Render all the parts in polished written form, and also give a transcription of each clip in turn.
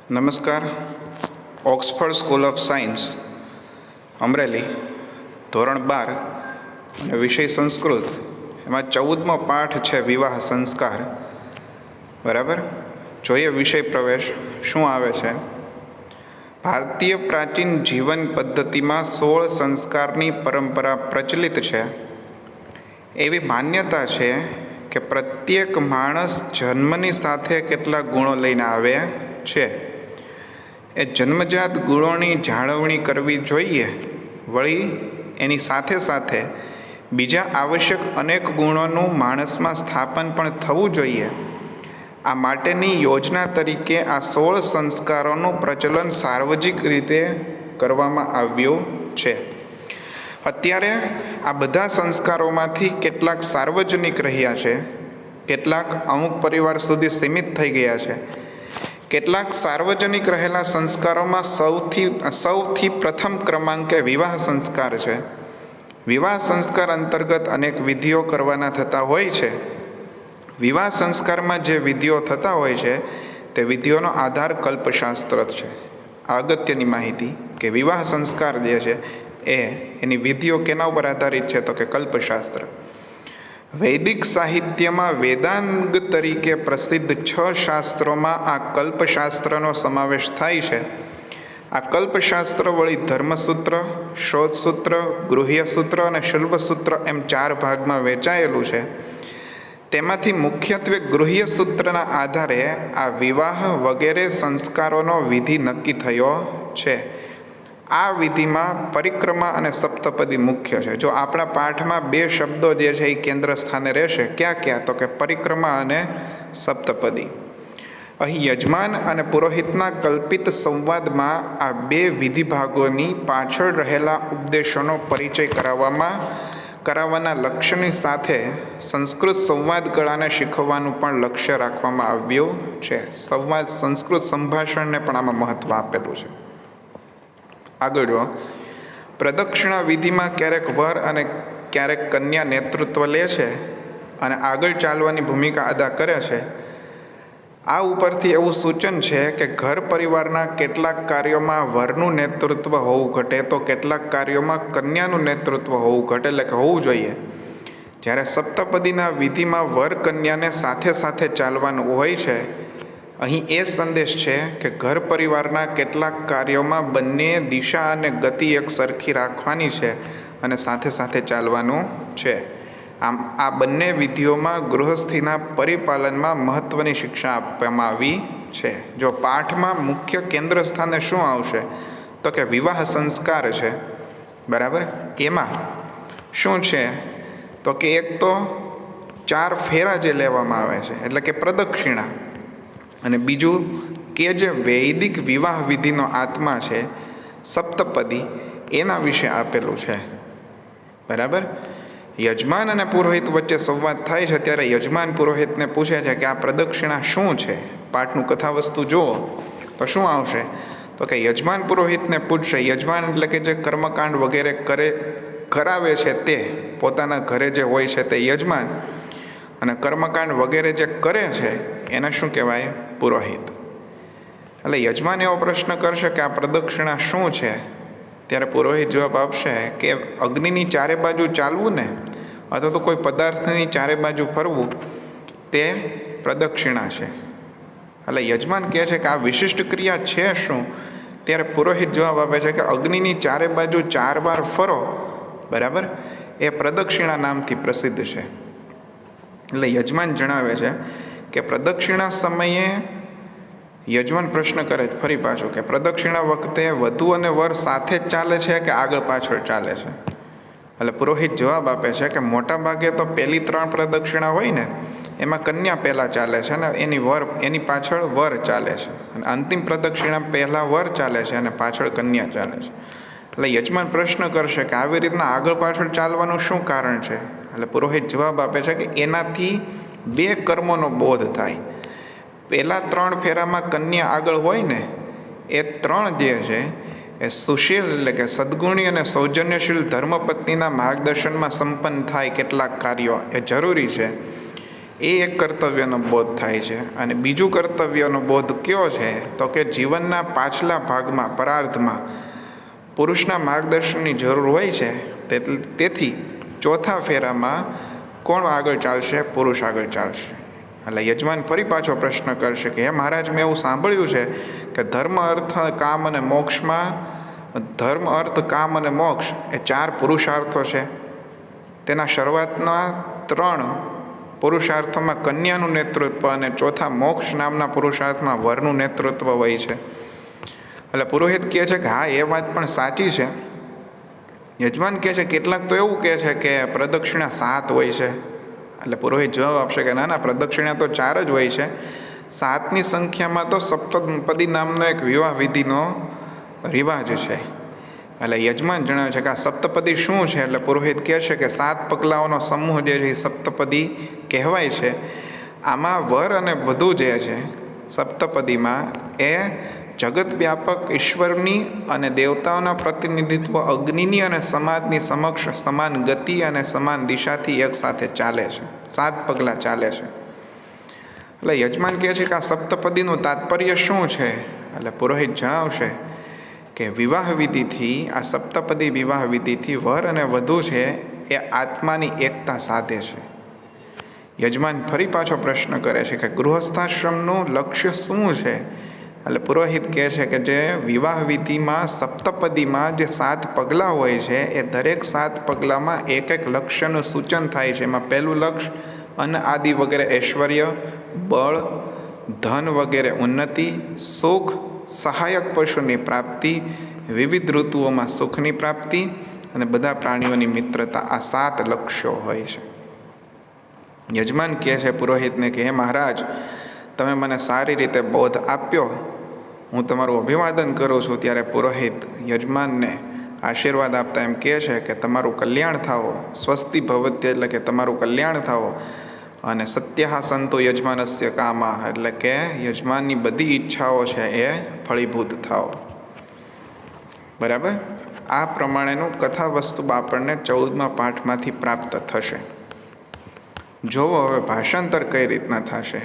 નમસ્કાર. Oxford school of science Amreli, ધોરણ 12 અને વિષય સંસ્કૃત. એમાં 14મો પાઠ છે વિવાહ સંસ્કાર. બરાબર. જોઈએ વિષય પ્રવેશ શું આવે છે. ભારતીય પ્રાચીન જીવન પદ્ધતિમાં 16 સંસ્કારની પરંપરા પ્રચલિત છે. એવી માન્યતા છે કે પ્રત્યેક માણસ જન્મની સાથે કેટલાક ગુણો લઈને આવે છે. એ જન્મજાત ગુણોની જાળવણી કરવી જોઈએ. વળી એની સાથે સાથે બીજા આવશ્યક અનેક ગુણોનું માણસમાં સ્થાપન પણ થવું જોઈએ. આ માટેની યોજના તરીકે આ 16 સંસ્કારોનું પ્રચલન સાર્વજનિક રીતે કરવામાં આવ્યું છે. અત્યારે આ બધા સંસ્કારોમાંથી કેટલાક સાર્વજનિક રહ્યા છે, કેટલાક અમુક પરિવાર સુધી સીમિત થઈ ગયા છે. કેટલાક સાર્વજનિક રહેલા સંસ્કારોમાં સૌથી પ્રથમ ક્રમાંકે વિવાહ સંસ્કાર છે. વિવાહ સંસ્કાર અંતર્ગત અનેક વિધિઓ કરવાના થતા હોય છે. વિવાહ સંસ્કારમાં જે વિધિઓ થતા હોય છે તે વિધિઓનો આધાર કલ્પશાસ્ત્ર છે. આ અગત્યની માહિતી કે વિવાહ સંસ્કાર જે છે એની વિધિઓ કેના ઉપર આધારિત છે તો કે કલ્પશાસ્ત્ર. વૈદિક સાહિત્યમાં વેદાંગ તરીકે પ્રસિદ્ધ 6 શાસ્ત્રોમાં આ કલ્પશાસ્ત્રનો સમાવેશ થાય છે. આ કલ્પશાસ્ત્ર વળી ધર્મસૂત્ર, શોધસૂત્ર, ગૃહ્યસૂત્ર અને શલ્વસૂત્ર એમ 4 ભાગમાં વહેંચાયેલું છે. તેમાંથી મુખ્યત્વે ગૃહ્યસૂત્રના આધારે આ વિવાહ વગેરે સંસ્કારોનો વિધિ નક્કી થયો છે. આ વિધિમાં પરિક્રમા અને સપ્તપદી મુખ્ય છે. જો આપણા પાઠમાં 2 શબ્દો જે છે એ કેન્દ્ર સ્થાને રહેશે. ક્યાં તો કે પરિક્રમા અને સપ્તપદી. અહીં યજમાન અને પુરોહિતના કલ્પિત સંવાદમાં આ 2 વિધિ ભાગોની પાછળ રહેલા ઉપદેશોનો પરિચય કરાવવાના લક્ષ્યની સાથે સંસ્કૃત સંવાદ કળાને શીખવવાનું પણ લક્ષ્ય રાખવામાં આવ્યું છે. સંસ્કૃત સંભાષણને પણ આમાં મહત્વ આપેલું છે. આગળ જો પ્રદક્ષિણા વિધિમાં ક્યારેક વર અને ક્યારેક કન્યા નેતૃત્વ લે છે અને આગળ ચાલવાની ભૂમિકા અદા કરે છે. આ ઉપરથી એવું સૂચન છે કે ઘર પરિવારના કેટલાક કાર્યોમાં વરનું નેતૃત્વ હોવું ઘટે તો કેટલાક કાર્યોમાં કન્યાનું નેતૃત્વ હોવું ઘટે, એટલે કે હોવું જોઈએ. જ્યારે સપ્તપદીના વિધિમાં વર કન્યાને સાથે સાથે ચાલવાનું હોય છે. અહીં એ સંદેશ છે કે ઘર પરિવારના કેટલાક કાર્યોમાં બંને દિશા અને ગતિ એક સરખી રાખવાની છે અને સાથે સાથે ચાલવાનું છે. આમ આ બંને વિધિઓમાં ગૃહસ્થિના પરિપાલનમાં મહત્વની શિક્ષા આપવામાં આવી છે. જો પાઠમાં મુખ્ય કેન્દ્ર સ્થાને શું આવશે તો કે વિવાહ સંસ્કાર છે. બરાબર. એમાં શું છે તો કે એક તો 4 ફેરા જે લેવામાં આવે છે એટલે કે પ્રદક્ષિણા, અને બીજું કે જે વૈદિક વિવાહ વિધિનો આત્મા છે સપ્તપદી, એના વિશે આપેલું છે. બરાબર. યજમાન અને પુરોહિત વચ્ચે સંવાદ થાય છે ત્યારે યજમાન પુરોહિતને પૂછે છે કે આ પ્રદક્ષિણા શું છે. પાઠનું કથાવસ્તુ જુઓ તો શું આવશે તો કે યજમાન પુરોહિતને પૂછશે. યજમાન એટલે કે જે કર્મકાંડ વગેરે કરાવે છે તે પોતાના ઘરે જે હોય છે તે યજમાન, અને કર્મકાંડ વગેરે જે કરે છે એને શું કહેવાય? પુરોહિત. એટલે યજમાન એવો પ્રશ્ન કરશે કે આ પ્રદક્ષિણા શું છે, ત્યારે પુરોહિત જવાબ આપશે કે અગ્નિની ચારે બાજુ ચાલવું ને, અથવા તો કોઈ પદાર્થની ચારે બાજુ ફરવું, તે પ્રદક્ષિણા છે. એટલે યજમાન કહે છે કે આ વિશિષ્ટ ક્રિયા છે શું, ત્યારે પુરોહિત જવાબ આપે છે કે અગ્નિની ચારે બાજુ 4 વાર ફરો. બરાબર. એ પ્રદક્ષિણા નામથી પ્રસિદ્ધ છે. એટલે યજમાન જણાવે છે કે પ્રદક્ષિણા સમયે યજમાન પ્રશ્ન કરે છે ફરી પાછું કે પ્રદક્ષિણા વખતે વધુ અને વર સાથે જ ચાલે છે કે આગળ પાછળ ચાલે છે. એટલે પુરોહિત જવાબ આપે છે કે મોટા ભાગે તો પહેલી 3 પ્રદક્ષિણા હોય ને એમાં કન્યા પહેલાં ચાલે છે અને એની પાછળ વર ચાલે છે, અને અંતિમ પ્રદક્ષિણા પહેલાં વર ચાલે છે અને પાછળ કન્યા ચાલે છે. એટલે યજમાન પ્રશ્ન કરશે કે આવી રીતના આગળ પાછળ ચાલવાનું શું કારણ છે. એટલે પુરોહિત જવાબ આપે છે કે એનાથી 2 કર્મોનો બોધ થાય. પહેલા 3 ફેરામાં કન્યા આગળ હોય ને, એ 3 જે છે એ સુશીલ એટલે કે સદગુણી અને સૌજન્યશીલ ધર્મપત્નીના માર્ગદર્શનમાં સંપન્ન થાય કેટલાક કાર્યો એ જરૂરી છે. એ એક કર્તવ્યનો બોધ થાય છે. અને બીજું કર્તવ્યનો બોધ કયો છે તો કે જીવનના પાછલા ભાગમાં પરાર્ધમાં પુરુષના માર્ગદર્શનની જરૂર હોય છે. તેથી ચોથા ફેરામાં કોણ આગળ ચાલશે? પુરુષ આગળ ચાલશે. એટલે યજમાન ફરી પાછો પ્રશ્ન કરશે કે હે મહારાજ, મેં એવું સાંભળ્યું છે કે ધર્મ અર્થ કામ અને મોક્ષમાં ધર્મ અર્થ કામ અને મોક્ષ એ 4 પુરુષાર્થો છે. તેના શરૂઆતના 3 પુરુષાર્થોમાં કન્યાનું નેતૃત્વ અને ચોથા મોક્ષ નામના પુરુષાર્થમાં વરનું નેતૃત્વ હોય છે. એટલે પુરોહિત કહે છે કે હા, એ વાત પણ સાચી છે. યજમાન કહે છે કેટલાક તો એવું કહે છે કે પ્રદક્ષિણા 7 હોય છે. એટલે પુરોહિત જવાબ આપશે કે ના, પ્રદક્ષિણા તો 4 જ હોય છે. 7ની સંખ્યામાં તો સપ્તપદી નામનો એક વિવાહ વિધિનો રિવાજ છે. એટલે યજમાન જણાવે છે કે આ સપ્તપદી શું છે? એટલે પુરોહિત કહે છે કે 7 પગલાઓનો સમૂહ જે છે એ સપ્તપદી કહેવાય છે. આમાં વર અને વધુ જે છે સપ્તપદીમાં એ જગત વ્યાપક ઈશ્વરની અને દેવતાઓના પ્રતિનિધિત્વ અગ્નિની અને સમાજની સમક્ષ સમાન ગતિ અને સમાન દિશાથી એક સાથે ચાલે છે. 7 પગલાં ચાલે છે. એટલે યજમાન કહે છે કે આ સપ્તપદીનું તાત્પર્ય શું છે? એટલે પુરોહિત જણાવશે કે વિવાહ વિધિથી, આ સપ્તપદી વિવાહ વિધિથી વર અને વધુ છે એ આત્માની એકતા સાધે છે. યજમાન ફરી પાછો પ્રશ્ન કરે છે કે ગૃહસ્થાશ્રમનું લક્ષ્ય શું છે? એટલે પુરોહિત કહે છે કે જે વિવાહ વિધિમાં સપ્તપદીમાં જે 7 પગલાં હોય છે એ દરેક 7 પગલામાં એક લક્ષ્યનું સૂચન થાય છે. એમાં પહેલું લક્ષ્ય અન્ન આદિ વગેરે ઐશ્વર્ય, બળ, ધન વગેરે ઉન્નતિ, સુખ, સહાયક પશુની પ્રાપ્તિ, વિવિધ ઋતુઓમાં સુખની પ્રાપ્તિ અને બધા પ્રાણીઓની મિત્રતા, આ 7 લક્ષ્યો હોય છે. યજમાન કહે છે પુરોહિતને કે હે મહારાજ, તમે મને સારી રીતે બોધ આપ્યો, હું તમારું અભિવાદન કરું છું. ત્યારે પુરોહિત યજમાનને આશીર્વાદ આપતા એમ કહે છે કે તમારું કલ્યાણ થાઓ, સ્વસ્તિ ભવત્ય એટલે કે તમારું કલ્યાણ થાઓ, અને સત્યઃ સંતો યજમાનસ્ય કામા એટલે કે યજમાનની બધી ઈચ્છાઓ છે એ ફળીભૂત થાઓ. બરાબર? આ પ્રમાણેનું કથા વસ્તુ આપણને 14મા પાઠમાંથી પ્રાપ્ત થશે. જોવો હવે ભાષાંતર કઈ રીતના થશે.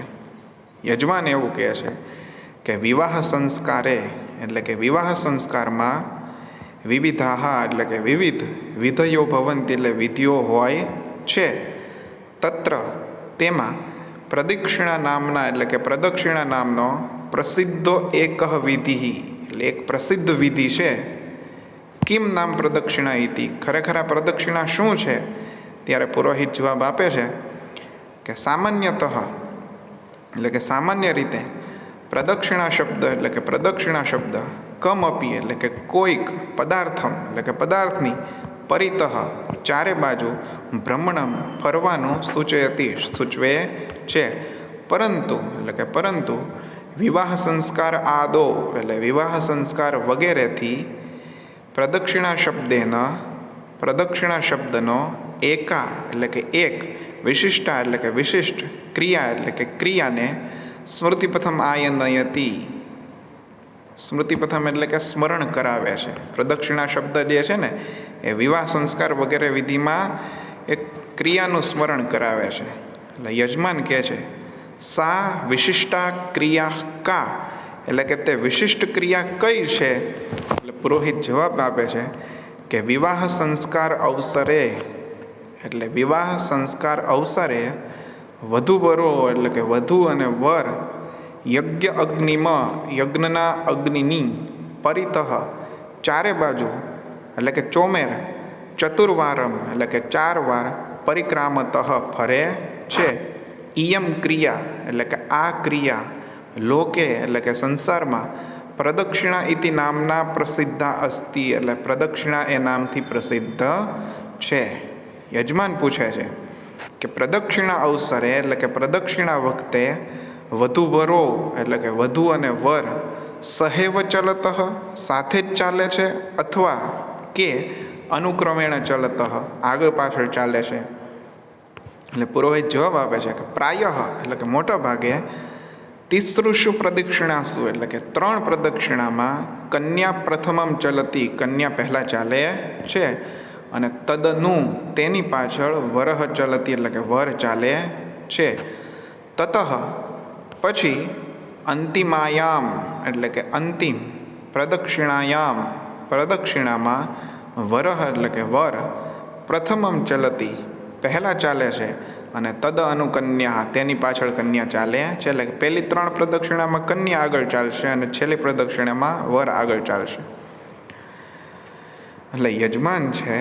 યજમાન એવું કહે છે કે વિવાહ સંસ્કારે એટલે કે વિવાહ સંસ્કારમાં વિવિધાહા એટલે કે વિવિધ વિધયો ભવંતી એટલે વિધિઓ હોય છે. તત્ર તેમાં પ્રદક્ષિણા નામના એટલે કે પ્રદક્ષિણા નામનો પ્રસિદ્ધો એક વિધિ એટલે એક પ્રસિદ્ધ વિધિ છે. કિમ નામ પ્રદક્ષિણા ઇતિ, ખરેખર આ પ્રદક્ષિણા શું છે? ત્યારે પુરોહિત જવાબ આપે છે કે સામાન્યતઃ એટલે કે સામાન્ય રીતે પ્રદક્ષિણા શબ્દ એટલે કે પ્રદક્ષિણા શબ્દ કમ અપી એટલે કે કોઈક પદાર્થમ એટલે કે પદાર્થની પરિતઃ ચારે બાજુ ભ્રમણમ ફરવાનું સૂચવે છે. પરંતુ વિવાહ સંસ્કાર આદો એટલે વિવાહ સંસ્કાર વગેરેથી પ્રદક્ષિણા શબ્દનો એકા એટલે કે એક, વિશિષ્ટા એટલે કે વિશિષ્ટ, ક્રિયા એટલે કે ક્રિયાને સ્મૃતિપથમ આયનયતિ, સ્મૃતિપથમ એટલે કે સ્મરણ કરાવે છે. પ્રદક્ષિણા શબ્દ જે છે ને એ વિવાહ સંસ્કાર વગેરે વિધિમાં એક ક્રિયાનું સ્મરણ કરાવે છે. એટલે યજમાન કહે છે સા વિશિષ્ટા ક્રિયા કા એટલે કે તે વિશિષ્ટ ક્રિયા કઈ છે? એટલે પુરોહિત જવાબ આપે છે કે વિવાહ સંસ્કાર અવસરે એટલે વિવાહ સંસ્કાર અવસરે વધુવરો એટલે કે વધુ અને વર યજ્ઞના અગ્નિની પરિતઃ ચારે બાજુ એટલે કે ચોમેર, ચતુર્વારમ એટલે કે 4 વાર પરિક્રામતઃ ફરે છે. ઇયમ ક્રિયા એટલે કે આ ક્રિયા લોકે એટલે કે સંસારમાં પ્રદક્ષિણા ઇતિ નામના પ્રસિદ્ધા અસ્તિ એટલે પ્રદક્ષિણા એ નામથી પ્રસિદ્ધ છે. યજમાન પૂછે છે કે પ્રદક્ષિણા અવસરે એટલે કે પ્રદક્ષિણા વખતે વધુવરો એટલે કે વધુ અને વર સહેવ ચલતઃ સાથે જ ચાલે છે, અથવા કે અનુક્રમેણ ચલતઃ આગળ પાછળ ચાલે છે. એટલે પુરોહિત જવાબ આપે છે કે પ્રાયઃ એટલે કે મોટા ભાગે તિસૃષુ પ્રદક્ષિણાસુ એટલે કે 3 પ્રદક્ષિણામાં કન્યા પ્રથમમ ચલતી કન્યા પહેલાં ચાલે છે, અને તદનુ તેની પાછળ વરહ ચલતી એટલે કે વર ચાલે છે. તતઃ પછી અંતિમાયામ એટલે કે અંતિમ પ્રદક્ષિણાયામ પ્રદક્ષિણામાં વરહ એટલે કે વર પ્રથમમ ચલતી પહેલાં ચાલે છે અને તદ અનુકન્યા તેની પાછળ કન્યા ચાલે છે. એટલે કે પહેલી 3 પ્રદક્ષિણામાં કન્યા આગળ ચાલશે અને છેલ્લી પ્રદક્ષિણામાં વર આગળ ચાલશે. એટલે યજમાન છે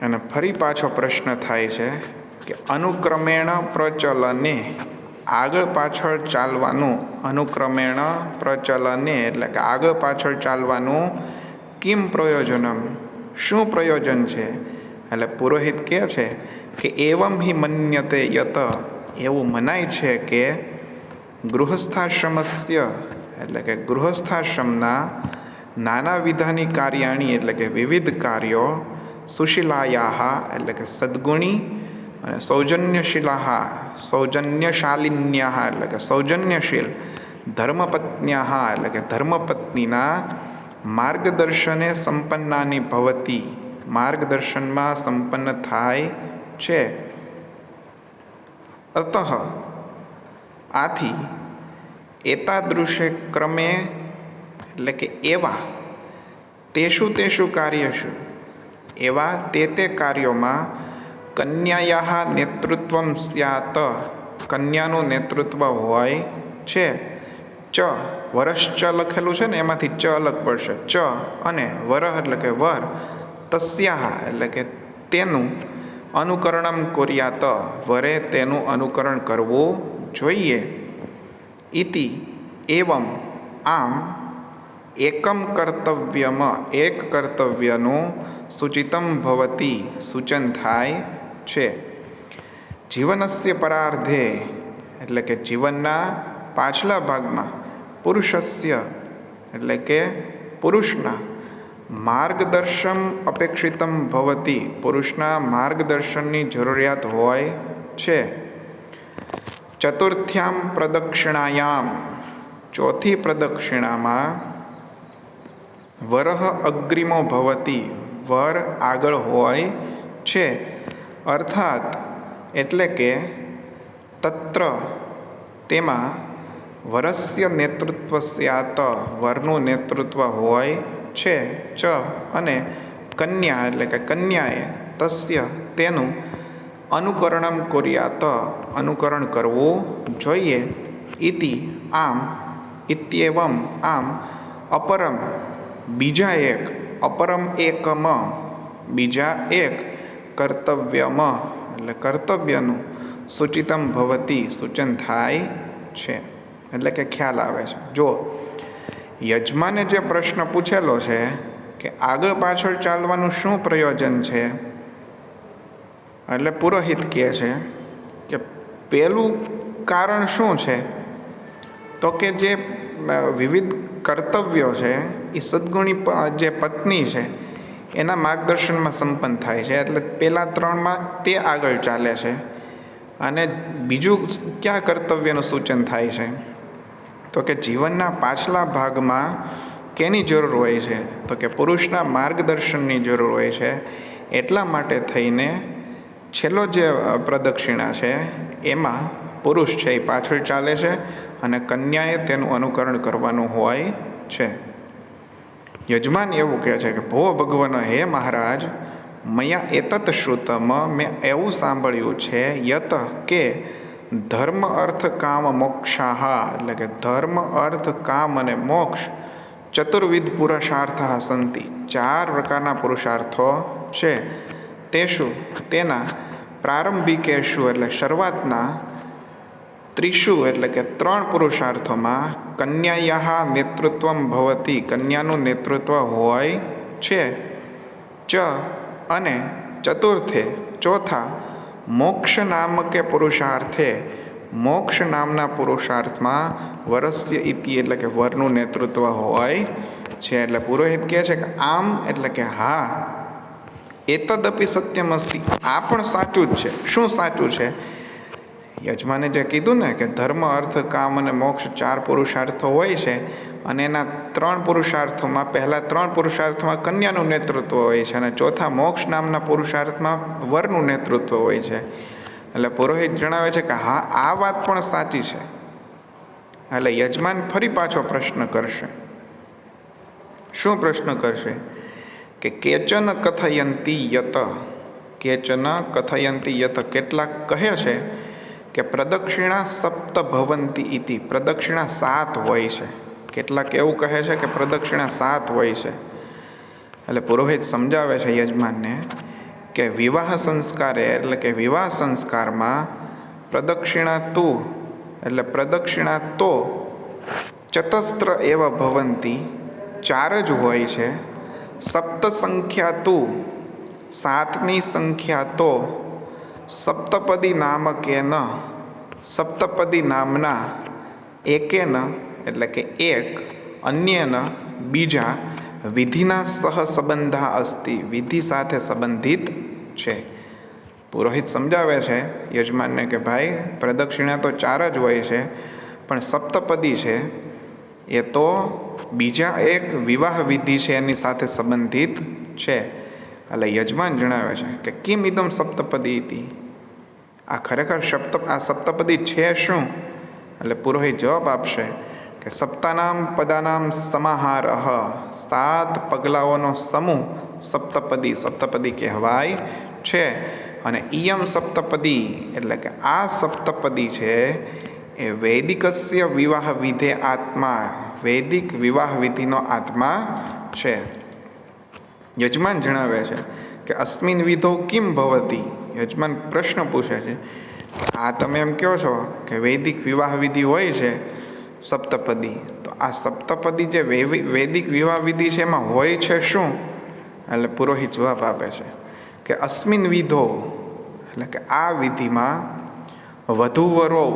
અને ફરી પાછો પ્રશ્ન થાય છે કે અનુક્રમેણ પ્રચલને આગળ પાછળ ચાલવાનું અનુક્રમેણ પ્રચલને એટલે કે આગળ પાછળ ચાલવાનું કિમ પ્રયોજનમ શું પ્રયોજન છે. એટલે પુરોહિત કહે છે કે એવમ હિ મન્યતે યત એવું મનાય છે કે ગૃહસ્થાશ્રમસ્ય એટલે કે ગૃહસ્થાશ્રમના નાના વિધાની કાર્યાણી એટલે કે વિવિધ કાર્યો સુશીલાયાહ એટલે કે સદ્ગુણી અને સૌજન્યશાલિન્યાહ એટલે કે સૌજન્યશીલ ધર્મપત્ન્યાહ એટલે કે ધર્મપત્નીના માર્ગદર્શને સંપન્નાની ભવતી માર્ગદર્શનમાં સંપન્ન થાય છે. અતઃ આથી એતાદૃશે ક્રમે એટલે કે એવા તેષુ કાર્યશુ એવા તે કાર્યોમાં કન્યાયાહ નેતૃત્વમ સ્યાત કન્યાનું નેતૃત્વ હોય છે. ચ વરશ્ચ લખેલું છે ને એમાંથી ચ અલગ પડશે. ચ અને વરહ એટલે કે વર તસ્યાહ એટલે કે તેનું અનુકરણમ કુર્યાત વરે તેનું અનુકરણ કરવું જોઈએ. ઇતિ એવમ આમ એકમ કર્તવ્યમ એક કર્તવ્યનું સૂચિતમ ભવતી સૂચન થાય છે. જીવનસ્ય પરાર્ધે એટલે કે જીવનના પાછલા ભાગમાં પુરુષસ્ય એટલે કે પુરુષના માર્ગદર્શન અપેક્ષિતમ ભવતી પુરુષના માર્ગદર્શનની જરૂરિયાત હોય છે. ચતુર્થ્યામ પ્રદક્ષિણાયામ ચોથી પ્રદક્ષિણામાં વરહ અગ્રિમો ભવતી વર આગળ હોય છે. અર્થાત એટલે કે તત્ર તેમાં વરસ્ય નેતૃત્વ સ્યાત વરનું નેતૃત્વ હોય છે. ચ અને કન્યા એટલે કે કન્યાએ તસ્ય તેનું અનુકરણમ કુર્યાત અનુકરણ કરવું જોઈએ. ઇતિ આમ ઇત્યેવમ આમ અપરમ બીજા એક અપરમ એકમ બીજા એક કર્તવ્યમ એટલે કર્તવ્યનું સૂચિતમ ભવતી સૂચન થાય છે. એટલે કે ખ્યાલ આવે છે. જો યજમાને જે પ્રશ્ન પૂછેલો છે કે આગળ પાછળ ચાલવાનું શું પ્રયોજન છે, એટલે પુરોહિત કહે છે કે પહેલું કારણ શું છે તો કે જે વિવિધ કર્તવ્યો છે એ સદ્ગુણી જે પત્ની છે એના માર્ગદર્શનમાં સંપન્ન થાય છે. એટલે પહેલાં 3માં તે આગળ ચાલે છે. અને બીજું ક્યાં કર્તવ્યનું સૂચન થાય છે તો કે જીવનના પાછલા ભાગમાં કેની જરૂર હોય છે તો કે પુરુષના માર્ગદર્શનની જરૂર હોય છે. એટલા માટે થઈને છેલ્લો જે પ્રદક્ષિણા છે એમાં પુરુષ છે એ પાછળ ચાલે છે અને કન્યાએ તેનું અનુકરણ કરવાનું હોય છે. યજમાન એવું કહે છે કે ભો ભગવાન હે મહારાજ મયા એતત શ્રુતમ મેં એવું સાંભળ્યું છે યત કે ધર્મ અર્થ કામ મોક્ષાહ એટલે કે ધર્મ અર્થ કામ અને મોક્ષ ચતુર્વિધ પુરુષાર્થ સંતિ 4 પ્રકારના પુરુષાર્થો છે. તેષુ તેના પ્રારંભિકેશુ એટલે શરૂઆતના ત્રિષુ એટલે કે 3 પુરુષાર્થોમાં કન્યાયાહ નેતૃત્વમ ભવતી કન્યાનું નેતૃત્વ હોય છે. ચ અને ચતુર્થે ચોથા મોક્ષ નામકે પુરુષાર્થે મોક્ષ નામના પુરુષાર્થમાં વરસ્ય ઇતિ એટલે કે વરનું નેતૃત્વ હોય છે. એટલે પુરોહિત કહે છે કે આમ એટલે કે હા એતદપી સત્યમ અસ્તિ આ પણ સાચું જ છે. શું સાચું છે? યજમાને જે કીધું ને કે ધર્મ અર્થ કામ અને મોક્ષ 4 પુરુષાર્થો હોય છે અને એના 3 પુરુષાર્થોમાં પહેલા 3 પુરુષાર્થમાં કન્યાનું નેતૃત્વ હોય છે અને ચોથા મોક્ષ નામના પુરુષાર્થમાં વરનું નેતૃત્વ હોય છે. એટલે પુરોહિત જણાવે છે કે હા, આ વાત પણ સાચી છે. એટલે યજમાન ફરી પાછો પ્રશ્ન કરશે. શું પ્રશ્ન કરશે? કે કેચન કથયંતી યત, કેચન કથયંતી યત, કેટલાક કહે છે કે પ્રદક્ષિણા સપ્ત ભવંતી ઇતિ, પ્રદક્ષિણા 7 હોય છે. કેટલાક એવું કહે છે કે પ્રદક્ષિણા 7 હોય છે. એટલે પુરોહિત સમજાવે છે યજમાનને કે વિવાહ સંસ્કારે, એટલે કે વિવાહ સંસ્કારમાં પ્રદક્ષિણા તું, એટલે પ્રદક્ષિણા તો ચતસ્ત્ર એવ ભવંતી, 4 જ હોય છે. સપ્ત સંખ્યા તું, 7ની સંખ્યા તો સપ્તપદી નામકેન, સપ્તપદી નામના, એકેન એટલે કે એક, અન્યેન બીજા, વિધિના સહ સંબંધા અસ્તિ, વિધિ સાથે સંબંધિત છે. પુરોહિત સમજાવે છે યજમાનને કે ભાઈ પ્રદક્ષિણા તો 4 જ હોય છે, પણ સપ્તપદી છે એ તો બીજા એક વિવાહ વિધિ છે એની સાથે સંબંધિત છે. એટલે યજમાન જણાવે છે કે કિમ ઇદમ સપ્તપદી ઇતિ, આ ખરેખર સપ્તપદી છે શું? એટલે પુરોહિત જવાબ આપશે કે સપ્તાનામ પદાનામ સમાહારઃ, 7 પગલાઓનો સમૂહ સપ્તપદી, સપ્તપદી કહેવાય છે. અને ઇયમ સપ્તપદી એટલે કે આ સપ્તપદી છે એ વૈદિકસ્ય વિવાહ વિધે આત્મા, વૈદિક વિવાહ વિધિનો આત્મા છે. યજમાન જણાવે છે કે અસ્મિન વિધો કિમ ભવતી, યજમાન પ્રશ્ન પૂછે છે કે આ તમે એમ કહો છો કે વૈદિક વિવાહ વિધિ હોય છે સપ્તપદી, તો આ સપ્તપદી જે વૈદિક વિવાહ વિધિ છે એમાં હોય છે શું? એટલે પુરોહિત જવાબ આપે છે કે અસ્મિન વિધો એટલે કે આ વિધિમાં વધુ વરો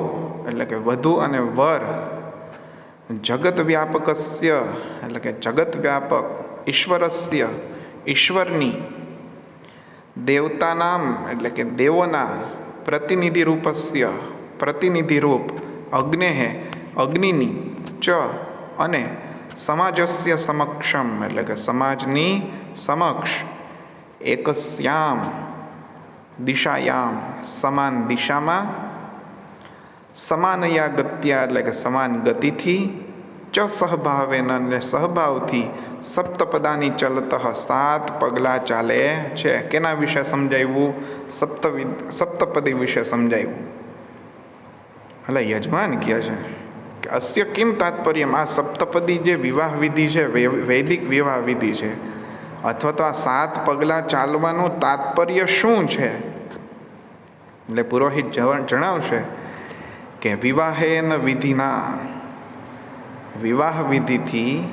એટલે કે વધુ અને વર, જગત વ્યાપકસ્ય એટલે કે જગત વ્યાપક, ઈશ્વરસ્ય ઈશ્વરની, દેવતાનામ એટલે કે દેવોના, પ્રતિનિધિ રૂપસ્ય પ્રતિનિધિ રૂપ, અગ્નેહ અગ્નિની, ચ અને સમાજસ્ય સમક્ષમ એટલે કે સમાજની સમક્ષ, એકસ્યામ દિશાયામ સમાન દિશામાં, સમાનયા ગત્યા એટલે કે સમાન ગતિથી, ચ સહભાવેન અને સહભાવથી, સપ્તપદાની ચલતઃ 7 પગલાં ચાલે છે. કેના વિશે સમજાવ્યું? સપ્તપદી વિશે સમજાવ્યું. એટલે યજમાન કહે છે કે અસ્ય કિમ તાત્પર્ય, આ સપ્તપદી જે વિવાહ વિધિ છે, વૈદિક વિવાહ વિધિ છે, અથવા તો આ 7 પગલાં ચાલવાનું તાત્પર્ય શું છે? એટલે પુરોહિત જણાવશે કે વિવાહેન વિધિના, વિવાહ વિધિથી,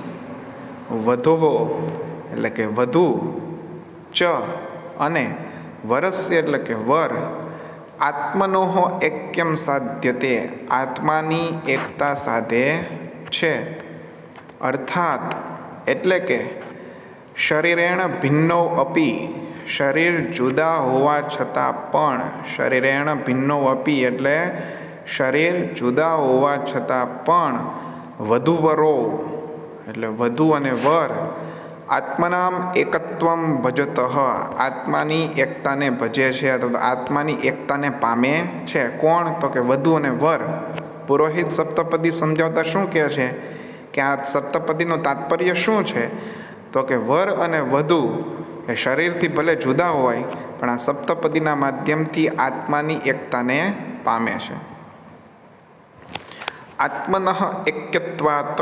વધો એટલે કે વધુ, ચ અને વરસ્ય એટલે કે વર, આત્મનોહ એક્યમ સાધ્યતે, આત્માની એકતા સાધે છે. અર્થાત એટલે કે શરીરેણ ભિન્નો અપી, શરીર જુદા હોવા છતાં પણ, શરીરેણ ભિન્નો અપી એટલે શરીર જુદા હોવા છતાં પણ, વધુ વરો એટલે વધુ અને વર, આત્મનામ એકત્વમ ભજતઃ, આત્માની એકતાને ભજે છે અથવા આત્માની એકતાને પામે છે. કોણ? તો કે વધુ અને વર. પુરોહિત સપ્તપદી સમજાવતા શું કહે છે કે આ સપ્તપદીનું તાત્પર્ય શું છે? તો કે વર અને વધુ એ શરીરથી ભલે જુદા હોય પણ આ સપ્તપદીના માધ્યમથી આત્માની એકતાને પામે છે. આત્મનઃ એક્યત્વાત,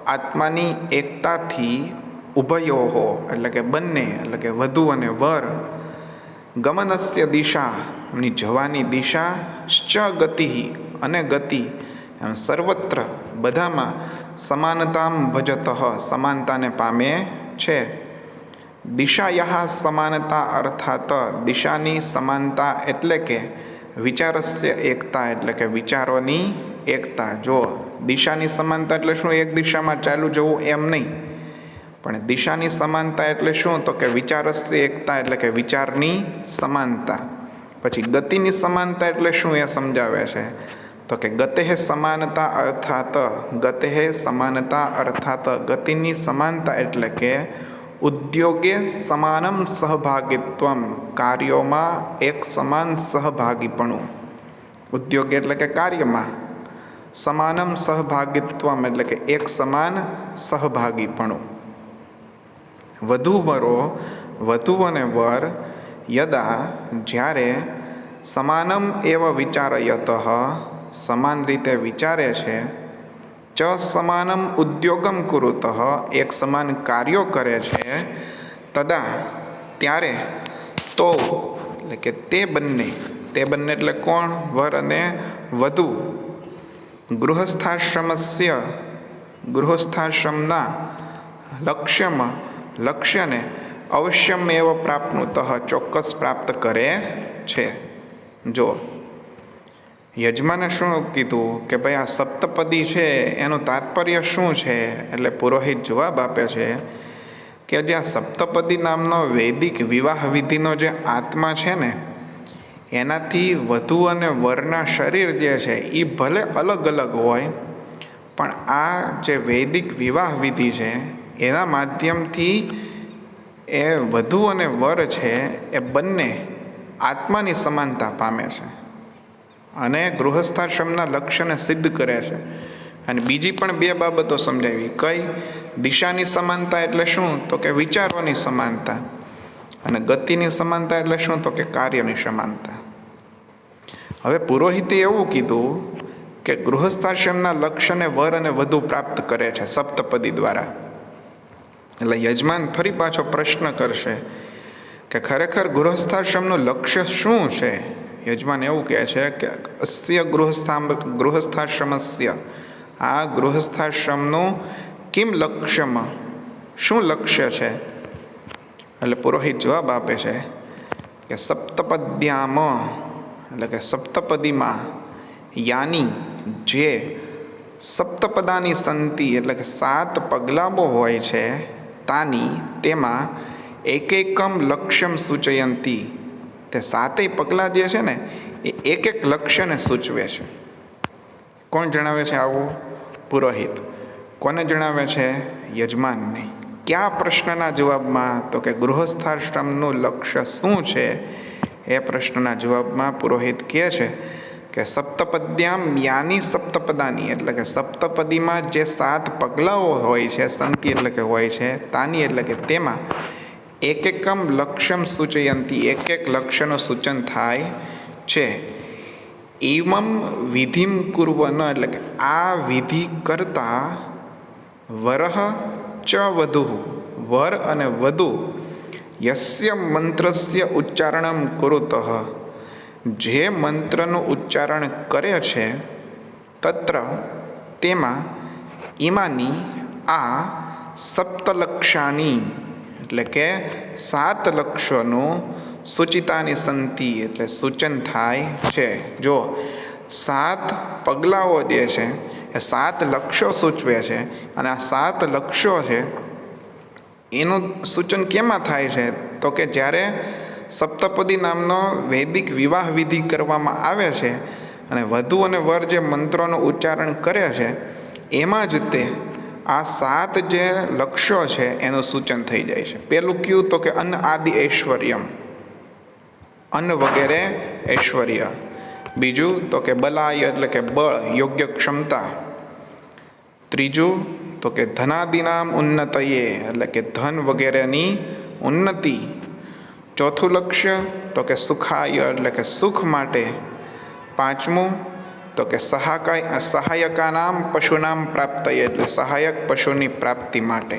આત્માની એકતાથી, ઉભયોહો એટલે કે બંને એટલે કે વધુ અને વર, ગમનસ્ય દિશાની જવાની દિશા, શ્ચ ગતિ અને ગતિ, એમ સર્વત્ર બધામાં, સમાનતામ ભજતઃ સમાનતાને પામે છે. દિશાયાઃ સમાનતા અર્થાત, દિશાની સમાનતા એટલે કે વિચારસ્ય એકતા એટલે કે વિચારોની એકતા. જો દિશાની સમાનતા એટલે શું? એક દિશામાં ચાલુ જવું એમ નહીં, પણ દિશાની સમાનતા એટલે શું? તો કે વિચારસ્ય એકતા એટલે કે વિચારની સમાનતા. પછી ગતિની સમાનતા એટલે શું એ સમજાવે છે તો કે ગતેઃ સમાનતા અર્થાત, ગતેઃ સમાનતા અર્થાત, ગતિની સમાનતા એટલે કે ઉદ્યોગે સમાનમ સહભાગિત્વમ, કાર્યોમાં એક સમાન સહભાગીપણું. ઉદ્યોગ એટલે કે કાર્યમાં, સમાનમ સહભાગિત્વમ એટલે કે એક સમાન સહભાગીપણું. વધૂવરો, વધુ અને વર, યદા જ્યારે, સમાનમ એવ વિચારયતઃ સમાન રીતે વિચારે છે, ચ સમાનમ ઉદ્યોગમ કુરુતઃ એક સમાન કાર્યો કરે છે, તદા ત્યારે, તો એટલે કે તે બંને એટલે કોણ? વર અને વધુ. ગૃહસ્થાશ્રમના લક્ષ્યને અવશ્યમેવ પ્રાપ્નુતઃ ચોક્કસ પ્રાપ્ત કરે છે. જો યજમાને શું કીધું કે ભાઈ આ સપ્તપદી છે એનું તાત્પર્ય શું છે? એટલે પુરોહિત જવાબ આપે છે કે જે આ સપ્તપદી નામનો વૈદિક વિવાહ વિધિનો જે આત્મા છે ને, એનાથી વધુ અને વરના શરીર જે છે એ ભલે અલગ અલગ હોય, પણ આ જે વૈદિક વિવાહ વિધિ છે એના માધ્યમથી એ વધુ અને વર છે એ બંને આત્માની સમાનતા પામે છે અને ગૃહસ્થાશ્રમના લક્ષ્યને સિદ્ધ કરે છે. અને બીજી પણ બે બાબતો સમજાવી. કઈ? દિશાની સમાનતા એટલે શું? તો કે વિચારોની સમાનતા. અને ગતિની સમાનતા એટલે શું? તો કે કાર્યની સમાનતા. હવે પુરોહિતે એવું કીધું કે ગૃહસ્થાશ્રમના લક્ષ્યને વર અને વધુ પ્રાપ્ત કરે છે સપ્તપદી દ્વારા. એટલે યજમાન ફરી પાછો પ્રશ્ન કરશે કે ખરેખર ગૃહસ્થાશ્રમનું લક્ષ્ય શું છે? યજમાન એવું કહે છે કે અસ્ય ગૃહસ્થાશ્રમસ્ય, આ ગૃહસ્થાશ્રમનું કિમ લક્ષ્યમાં, શું લક્ષ્ય છે? એટલે પુરોહિત જવાબ આપે છે કે સપ્તપદ્યામ એટલે કે સપ્તપદીમાં, યાની જે, સપ્તપદાની સંતિ એટલે કે 7 પગલાઓ હોય છે, તાની તેમાં એકૈકમ લક્ષ્યમ સૂચયંતી, તે 7 પગલાં જે છે ને એ એક લક્ષ્યને સૂચવે છે. કોણ જણાવે છે આવું? પુરોહિત. કોને જણાવે છે? યજમાનને. કયા પ્રશ્નના જવાબમાં? તો કે ગૃહસ્થાશ્રમનું લક્ષ્ય શું છે એ પ્રશ્નના જવાબમાં પુરોહિત કહે છે કે સપ્તપદ્યામ યાની સપ્તપદાની એટલે કે સપ્તપદીમાં જે 7 પગલાઓ હોય છે, સંતિ એટલે કે હોય છે, તાની એટલે કે તેમાં એકમ લક્ષ્યમ સૂચયંતી એક લક્ષ્યનું સૂચન થાય છે. એવમ વિધિમ કુર્વન એટલે કે આ વિધિ કરતા વરહ ચ વધુ, વર અને વધુ, યસ્ય મંત્રસ્ય ઉચ્ચારણમ કુરુતઃ જે મંત્રનું ઉચ્ચારણ કરે છે, તત્ર તેમાં, ઇમાની આ, સપ્તલક્ષાની એટલે કે 7 લક્ષ્યોનું સૂચિતાની સંતિ એટલે સૂચન થાય છે. જો 7 પગલાઓ જે છે એ 7 લક્ષ્યો સૂચવે છે અને આ 7 લક્ષ્યો છે એનું સૂચન કેમાં થાય છે? તો કે જ્યારે સપ્તપદી નામનો વૈદિક વિવાહ વિધિ કરવામાં આવે છે અને વધુ અને વર જે મંત્રોનું ઉચ્ચારણ કરે છે, એમાં જ તે આ 7 જે લક્ષ્યો છે એનું સૂચન થઈ જાય છે. પેલું કયું? તો કે અન્ન આદિ ઐશ્વર્યમ, અન્ન વગેરે ઐશ્વર્ય. બીજું તો કે બલાય એટલે કે બળ, યોગ્ય ક્ષમતા. ત્રીજું તો કે ધનાદિનામ ઉન્નતયે એટલે કે ધન વગેરેની ઉન્નતિ. ચોથું લક્ષ્ય તો કે સુખાય એટલે કે સુખ માટે. પાંચમું તો કે સહાયકાનામ પશુનામ પ્રાપ્તયે એટલે સહાયક પશુની પ્રાપ્તિ માટે.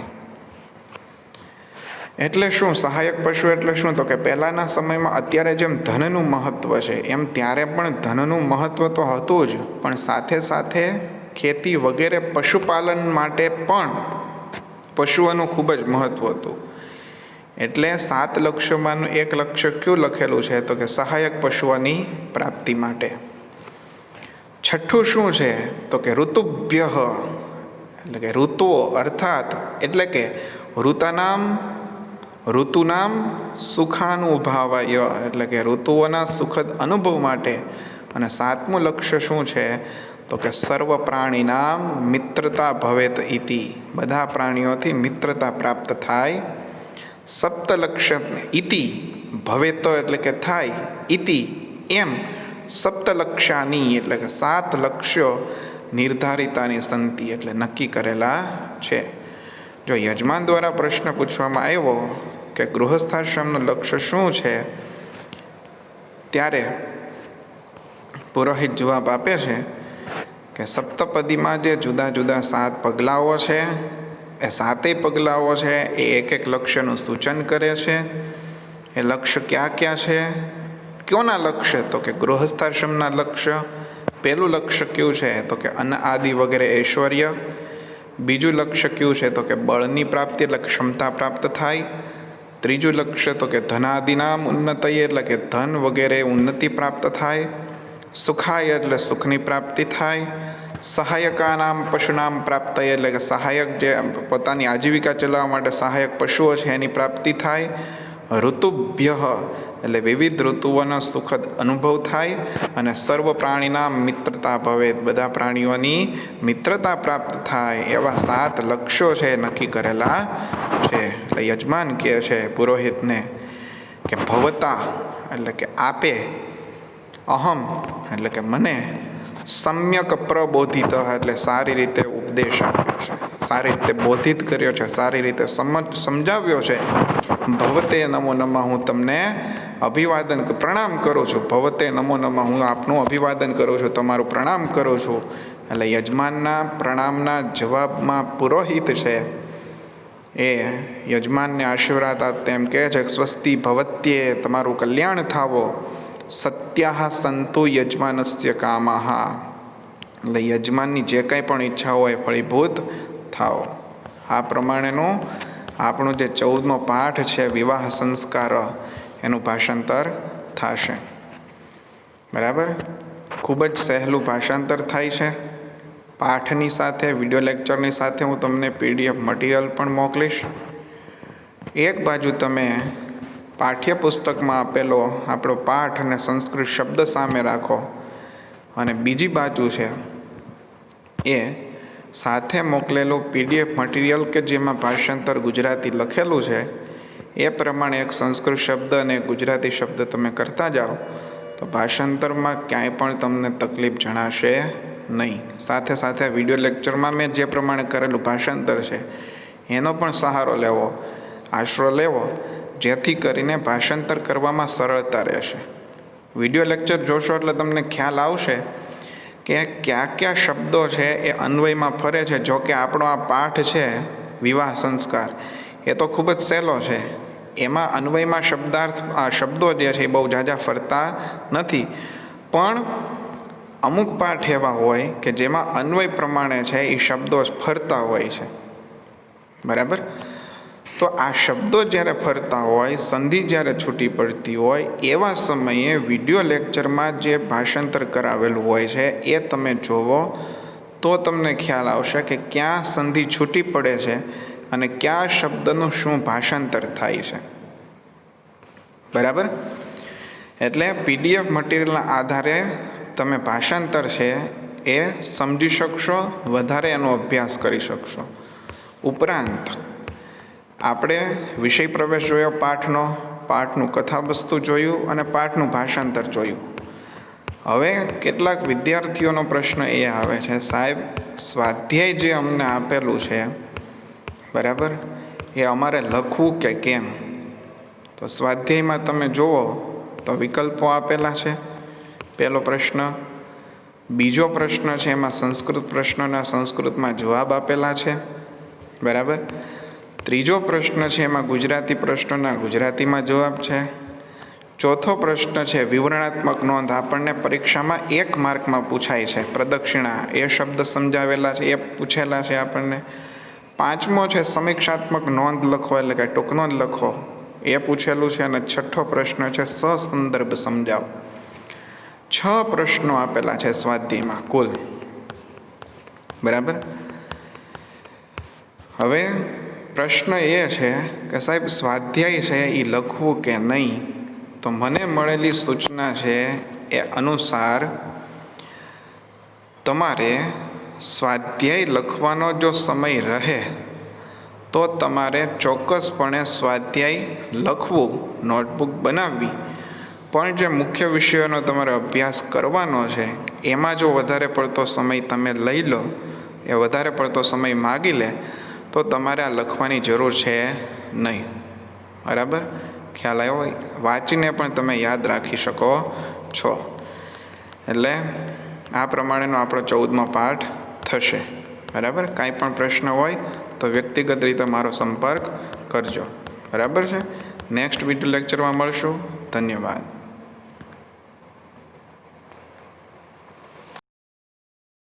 એટલે શું સહાયક પશુ એટલે શું? તો કે પહેલાંના સમયમાં અત્યારે જેમ ધનનું મહત્ત્વ છે એમ ત્યારે પણ ધનનું મહત્ત્વ તો હતું જ, પણ સાથે સાથે ખેતી વગેરે પશુપાલન માટે પણ પશુઓનું ખૂબ જ મહત્ત્વ હતું. એટલે 7 લક્ષ્યોમાંનું એક લક્ષ્ય કયું લખેલું છે? તો કે સહાયક પશુઓની પ્રાપ્તિ માટે. છઠ્ઠું શું છે? તો કે ઋતુભ્ય એટલે કે ઋતુઓ અર્થાત એટલે કે ઋતુનામ સુખાનુભાવાય એટલે કે ઋતુઓના સુખદ અનુભવ માટે. અને 7મું લક્ષ્ય શું છે? તો કે સર્વ પ્રાણીનામ મિત્રતા ભવેત ઇતિ, બધા પ્રાણીઓથી મિત્રતા પ્રાપ્ત થાય સપ્તલક્ષ્ય ઇતિ ભવેત એટલે કે થાય, ઇતિ એમ, સપ્તલક્ષ્યાની એટલે કે 7 લક્ષ્યો નિર્ધારિતાની સંતિ એટલે નક્કી કરેલા છે. જો યજમાન દ્વારા પ્રશ્ન પૂછવામાં આવ્યો કે ગૃહસ્થાશ્રમનું લક્ષ્ય શું છે, ત્યારે પુરોહિત જવાબ આપે છે કે સપ્તપદીમાં જે જુદા જુદા 7 પગલાઓ છે, એ 7 પગલાઓ છે એ એક લક્ષ્યનું સૂચન કરે છે. એ લક્ષ્ય ક્યાં ક્યાં છે? કોના લક્ષ્ય? તો કે ગૃહસ્થાશ્રમના લક્ષ્ય. પહેલું લક્ષ્ય કયું છે? તો કે અન્ન આદિ વગેરે ઐશ્વર્ય. બીજું લક્ષ્ય કયું છે? તો કે બળની પ્રાપ્તિ એટલે ક્ષમતા પ્રાપ્ત થાય. ત્રીજું લક્ષ્ય તો કે ધનાદિનામ ઉન્નતય એટલે કે ધન વગેરે ઉન્નતિ પ્રાપ્ત થાય. સુખાય એટલે સુખની પ્રાપ્તિ થાય. સહાયકાનામ પશુનામ પ્રાપ્તય એટલે કે સહાયક જે પોતાની આજીવિકા ચલાવવા માટે સહાયક પશુઓ છે એની પ્રાપ્તિ થાય. ઋતુભ્ય એટલે વિવિધ ઋતુઓનો સુખદ અનુભવ થાય. અને સર્વ પ્રાણીના મિત્રતા ભવે, બધા પ્રાણીઓની મિત્રતા પ્રાપ્ત થાય. એવા 7 લક્ષ્યો છે નક્કી કરેલા છે. એટલે યજમાન કહે છે પુરોહિતને કે ભવતા એટલે કે આપે, અહમ એટલે કે મને, સમ્યક પ્રબોધિત એટલે સારી રીતે ઉપદેશ આપ્યો છે, સારી રીતે બોધિત કર્યો છે, સારી રીતે સમજાવ્યો છે. ભવતે નમો નમઃ, હું તમને અભિવાદન પ્રણામ કરું છું. ભવતે નમો નમઃ, હું આપનું અભિવાદન કરું છું, તમારું પ્રણામ કરું છું. એટલે યજમાનના પ્રણામના જવાબમાં પુરોહિત છે એ યજમાનને આશીર્વાદ આપતા એમ કહે છે સ્વસ્તિ ભવત્યે, તમારું કલ્યાણ થાવો. સત્યાહ સંતુ યજમાનસ્ય કામાહ, એટલે યજમાનની જે કંઈ પણ ઈચ્છા હોય ફળીભૂત થાઓ. આ પ્રમાણેનું આપણું જે 14મો પાઠ છે વિવાહ સંસ્કાર, એનું ભાષાંતર થશે. બરાબર, ખૂબ જ સહેલું ભાષાંતર થાય છે. પાઠની સાથે વિડીયો લેક્ચરની સાથે હું તમને PDF મટીરિયલ પણ મોકલીશ. એક બાજુ તમે પાઠ્યપુસ્તકમાં આપેલો આપણો પાઠ અને સંસ્કૃત શબ્દ સામે રાખો, અને બીજી બાજુ છે એ સાથે મોકલેલું PDF મટીરિયલ કે જેમાં ભાષાંતર ગુજરાતી લખેલું છે એ પ્રમાણે એક સંસ્કૃત શબ્દ અને ગુજરાતી શબ્દ તમે કરતા જાઓ તો ભાષાંતરમાં ક્યાંય પણ તમને તકલીફ જણાશે નહીં. સાથે સાથે વિડીયો લેક્ચરમાં મેં જે પ્રમાણે કરેલું ભાષાંતર છે એનો પણ સહારો લેવો, આશરો લેવો, જેથી કરીને ભાષાંતર કરવામાં સરળતા રહેશે. વિડીયો લેક્ચર જોશો એટલે તમને ખ્યાલ આવશે કે કયા કયા શબ્દો છે એ અન્વયમાં ફરે છે. જો કે આપણો આ પાઠ છે વિવાહ સંસ્કાર એ તો ખૂબ જ સહેલો છે, એમાં અન્વયમાં શબ્દો જે છે એ બહુ ઝાઝા ફરતા નથી. પણ અમુક પાઠ એવા હોય કે જેમાં અન્વય પ્રમાણે છે એ શબ્દો ફરતા હોય છે. બરાબર, તો આ શબ્દો જ્યારે ફરતા હોય, સંધિ જ્યારે છૂટી પડતી હોય, એવા સમયે વિડીયો લેક્ચરમાં જે ભાષાંતર કરાવેલું હોય છે એ તમે જોવો તો તમને ખ્યાલ આવશે કે ક્યાં સંધિ છૂટી પડે છે અને કયા શબ્દનું શું ભાષાંતર થાય છે. બરાબર, એટલે PDF મટીરિયલના આધારે તમે ભાષાંતર છે એ સમજી શકશો, વધારે એનો અભ્યાસ કરી શકશો. ઉપરાંત આપણે વિષય પ્રવેશ જોયો પાઠનો, પાઠનું કથાવસ્તુ જોયું અને પાઠનું ભાષાંતર જોયું. હવે કેટલાક વિદ્યાર્થીઓનો પ્રશ્ન એ આવે છે, સાહેબ સ્વાધ્યાય જે અમને આપેલું છે બરાબર, એ અમારે લખવું કે કેમ? તો સ્વાધ્યાયમાં તમે જુઓ તો વિકલ્પો આપેલા છે. પહેલો પ્રશ્ન. બીજો પ્રશ્ન છે એમાં સંસ્કૃત પ્રશ્નના સંસ્કૃતમાં જવાબ આપેલા છે. બરાબર, ત્રીજો પ્રશ્ન છે એમાં ગુજરાતી પ્રશ્નના ગુજરાતીમાં જવાબ છે. ચોથો પ્રશ્ન છે વિવરણાત્મક નોંધ, આપણને પરીક્ષામાં 1 માર્કમાં પૂછાય છે. પ્રદક્ષિણા એ શબ્દ સમજાવેલા છે, એ પૂછેલા છે આપણને. પાંચમો છે સમીક્ષાત્મક નોંધ લખો એટલે કે ટૂંકનોંધ લખો, એ પૂછેલું છે. અને છઠ્ઠો પ્રશ્ન છે સસંદર્ભ સમજાવો. 6 પ્રશ્નો આપેલા છે સ્વાધ્યાયમાં કુલ. બરાબર, હવે પ્રશ્ન એ છે કે સાહેબ સ્વાધ્યાય છે એ લખવું કે નહીં? તો મને મળેલી સૂચના છે એ અનુસાર તમારે સ્વાધ્યાય લખવાનો જો સમય રહે તો તમારે ચોક્કસપણે સ્વાધ્યાય લખવું, નોટબુક બનાવવી, પણ જે મુખ્ય વિષયોનો તમારે અભ્યાસ કરવાનો છે એમાં જો વધારે પડતો સમય તમે લઈ લો, એ વધારે પડતો સમય માગી લે, તો તમારે આ લખવાની જરૂર છે નહીં. બરાબર? ખ્યાલ આવ્યો? વાંચીને પણ તમે યાદ રાખી શકો છો. એટલે આ પ્રમાણેનો આપણો 14મો પાઠ થશે. બરાબર? કાંઈ પણ પ્રશ્ન હોય તો વ્યક્તિગત રીતે મારો સંપર્ક કરજો. બરાબર છે? નેક્સ્ટ વિડીયો લેક્ચરમાં મળશું. ધન્યવાદ.